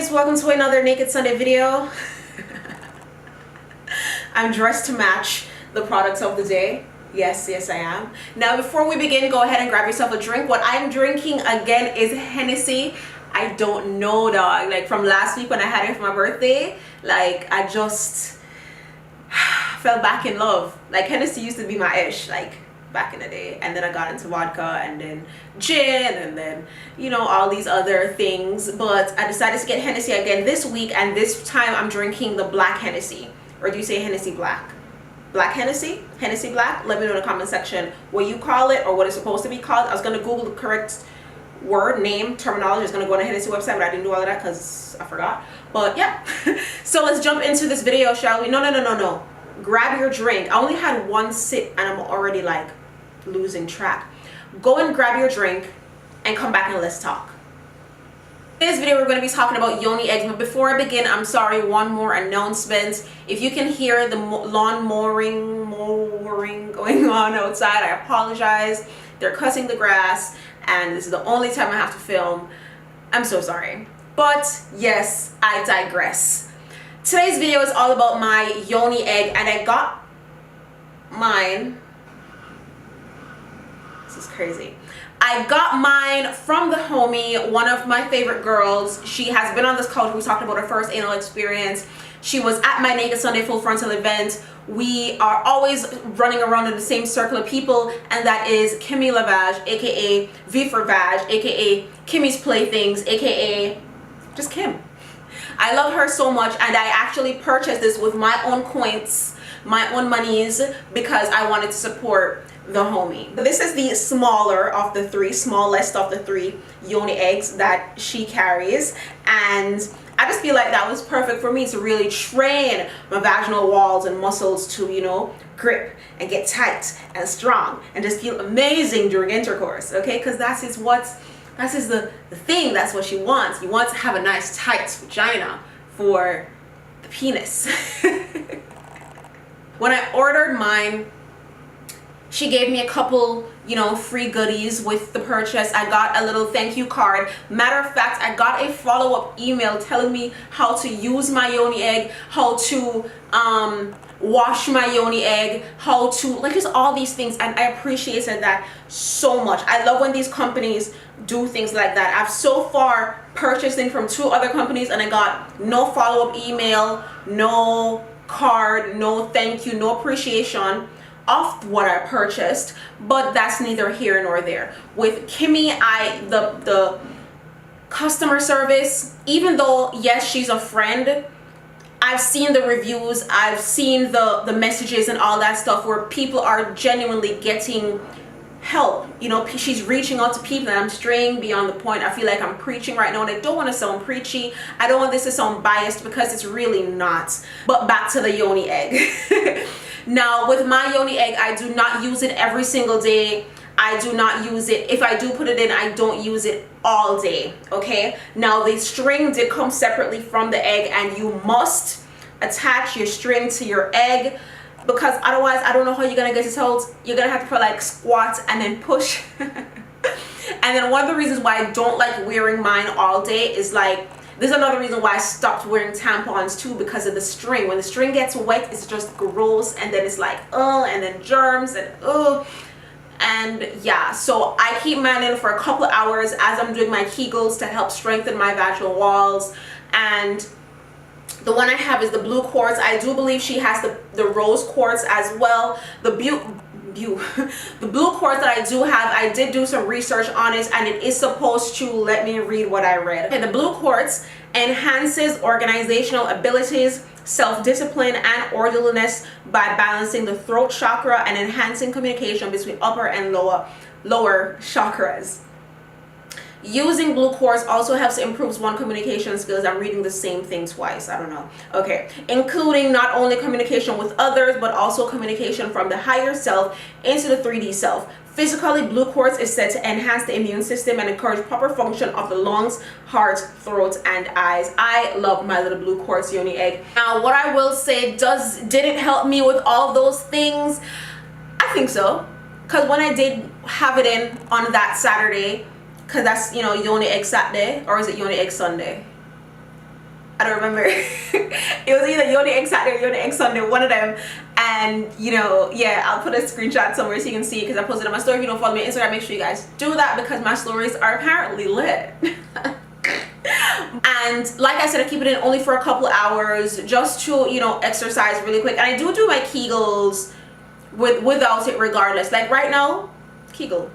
guys, welcome to another Naked Sunday video. I'm dressed to match the products of the day. Yes, I am. Now before we begin, go ahead and grab yourself a drink. What I'm drinking again is Hennessy. I don't know, dog, like from last week when I had it for my birthday, like I just fell back in love. Like Hennessy used to be my ish, like back in the day, and then I got into vodka and then gin and then, you know, all these other things. But I decided to get Hennessy again this week, and this time I'm drinking the black Hennessy. Or do you say Hennessy black? Black Hennessy? Hennessy black? Let me know in the comment section what you call it or what it's supposed to be called. I was going to Google the correct word, name, terminology. I was going to go on the Hennessy website, but I didn't do all of that because I forgot. But yeah, so let's jump into this video, shall we? No. Grab your drink. I only had one sip and I'm already like losing track. Go and grab your drink and come back and let's talk. In this video we're going to be talking about Yoni eggs, but before I begin, I'm sorry, one more announcement. If you can hear the lawn mowing going on outside, I apologize. They're cutting the grass and this is the only time I have to film. I'm so sorry, but yes, I digress. Today's video is all about my Yoni egg, and I got mine. This is crazy. I got mine from the homie, one of my favorite girls. She has been on this couch. We talked about her first anal experience. She was at my Naked Sunday Full Frontal event. We are always running around in the same circle of people, and that is Kimi Le Vadge, aka TheFourFiveFour, aka Kimmy's Playthings, aka just Kim. I love her so much, and I actually purchased this with my own coins, my own monies, because I wanted to support the homie. This is the smallest of the three Yoni eggs that she carries, and I just feel like that was perfect for me to really train my vaginal walls and muscles to, you know, grip and get tight and strong and just feel amazing during intercourse, okay? Because that is the thing. That's what she wants. You want to have a nice tight vagina for the penis. When I ordered mine, she gave me a couple, you know, free goodies with the purchase. I got a little thank you card. Matter of fact, I got a follow-up email telling me how to use my Yoni egg, how to wash my Yoni egg, how to, like, just all these things, and I appreciated that so much. I love when these companies do things like that. I've so far purchased things from 2 other companies and I got no follow-up email, no card, no thank you, no appreciation of what I purchased, but that's neither here nor there. With Kimi, the customer service, even though yes, she's a friend, I've seen the reviews, I've seen the messages and all that stuff where people are genuinely getting help. You know, she's reaching out to people, and I'm straying beyond the point. I feel like I'm preaching right now, and I don't want to sound preachy. I don't want this to sound biased because it's really not. But back to the Yoni egg. Now with my Yoni egg, I do not use it every single day. I do not use it. If I do put it in, I don't use it all day, okay? Now the string did come separately from the egg, and you must attach your string to your egg, because otherwise I don't know how you're gonna get it out. You're gonna have to put like squat and then push. And then one of the reasons why I don't like wearing mine all day is like, this is another reason why I stopped wearing tampons too, because of the string. When the string gets wet, it's just gross, and then it's like and then germs and and yeah, so I keep mine in for a couple hours as I'm doing my Kegels to help strengthen my vaginal walls. And the one I have is the blue quartz. I do believe she has the rose quartz as well. The blue quartz that I do have, I did do some research on it, and it is supposed to, let me read what I read. Okay, the blue quartz enhances organizational abilities, self-discipline, and orderliness by balancing the throat chakra and enhancing communication between upper and lower chakras. Using blue quartz also helps improve one's communication skills. I'm reading the same thing twice, I don't know. Okay, including not only communication with others, but also communication from the higher self into the 3D self. Physically, blue quartz is said to enhance the immune system and encourage proper function of the lungs, heart, throat, and eyes. I love my little blue quartz Yoni egg. Now, what I will say, did it help me with all those things? I think so, because when I did have it in on that Saturday, because that's, you know, Yoni egg Saturday, or is it Yoni egg Sunday? I don't remember. It was either Yoni Egg Saturday or Yoni Egg Sunday, one of them. And you know, yeah, I'll put a screenshot somewhere so you can see it because I posted on my story. If you don't follow me on Instagram, make sure you guys do that because my stories are apparently lit. And like I said, I keep it in only for a couple hours just to, you know, exercise really quick. And I do my Kegels without it regardless. Like right now, Kegel,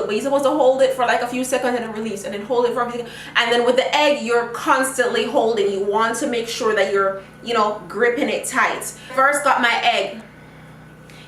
but you're supposed to hold it for like a few seconds and then release, and then hold it for everything. And then with the egg, you're constantly holding. You want to make sure that you're, you know, gripping it tight. First got my egg.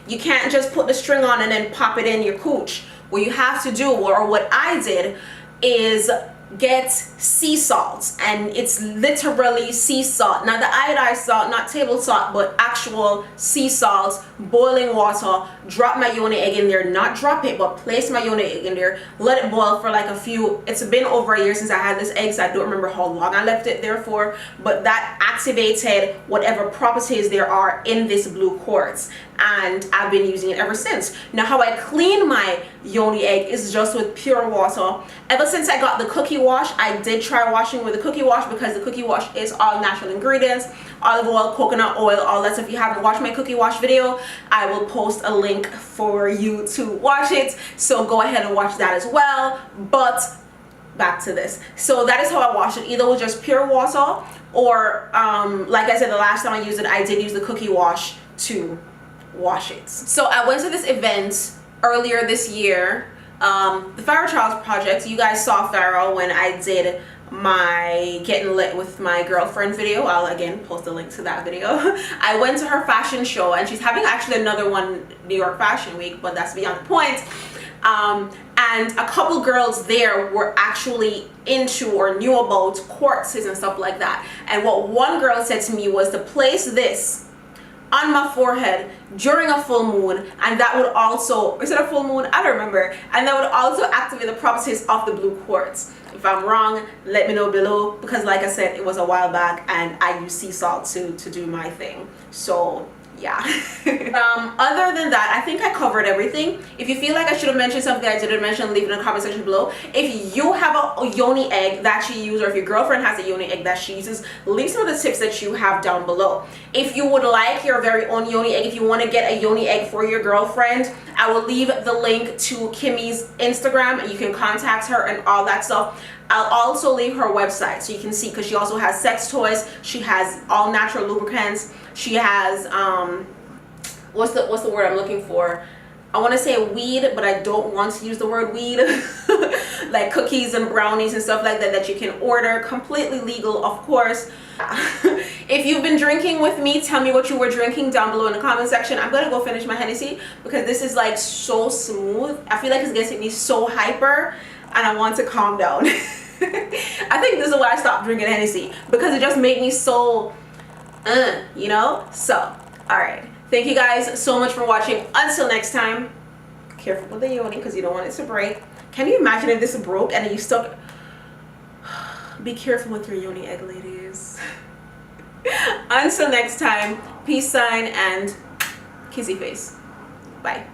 You can't just put the string on and then pop it in your cooch. What you have to do, or what I did, is get sea salt, and it's literally sea salt, not the iodized salt, not table salt, but actual sea salt, boiling water. Drop my Yoni egg in there, not drop it, but place my Yoni egg in there, let it boil for like a few, it's been over a year since I had this egg, so I don't remember how long I left it there for, but that activated whatever properties there are in this blue quartz, and I've been using it ever since. Now how I clean my Yoni egg is just with pure water. Ever since I got the cookie wash, I did try washing with the cookie wash because the cookie wash is all natural ingredients, olive oil, coconut oil, all that. So if you haven't watched my cookie wash video, I will post a link for you to watch it, so go ahead and watch that as well. But back to this. So that is how I wash it, either with just pure water or like I said, the last time I used it, I did use the cookie wash to wash it. So I went to this event earlier this year, the Pharaoh Charles project. You guys saw Pharaoh when I did my getting lit with my girlfriend video. I'll again post a link to that video. I went to her fashion show, and she's having actually another one New York Fashion Week, but that's beyond the point. And a couple girls there were actually into or knew about quartzes and stuff like that. And what one girl said to me was to place this on my forehead during a full moon, and that would also, is it a full moon? I don't remember. And that would also activate the properties of the blue quartz. If I'm wrong, let me know below, because like I said, it was a while back and I use sea salt to do my thing. So yeah. Other than that, I think I covered everything. If you feel like I should have mentioned something I didn't mention, leave it in the comment section below. If you have a Yoni egg that you use, or if your girlfriend has a Yoni egg that she uses, leave some of the tips that you have down below. If you would like your very own Yoni egg, if you want to get a Yoni egg for your girlfriend, I will leave the link to Kimmy's Instagram, and you can contact her and all that stuff. I'll also leave her website so you can see, because she also has sex toys, she has all natural lubricants, she has what's the word I'm looking for? I want to say weed, but I don't want to use the word weed. Like cookies and brownies and stuff like that that you can order, completely legal, of course. If you've been drinking with me, tell me what you were drinking down below in the comment section. I'm gonna go finish my Hennessy because this is like so smooth. I feel like it's getting me so hyper and I want to calm down. I think this is why I stopped drinking Hennessy, because it just made me so you know. So all right, thank you guys so much for watching. Until next time, careful with the Yoni because you don't want it to break. Can you imagine if this broke and then you stuck? Be careful with your Yoni egg, ladies. Until next time, peace sign and kissy face. Bye.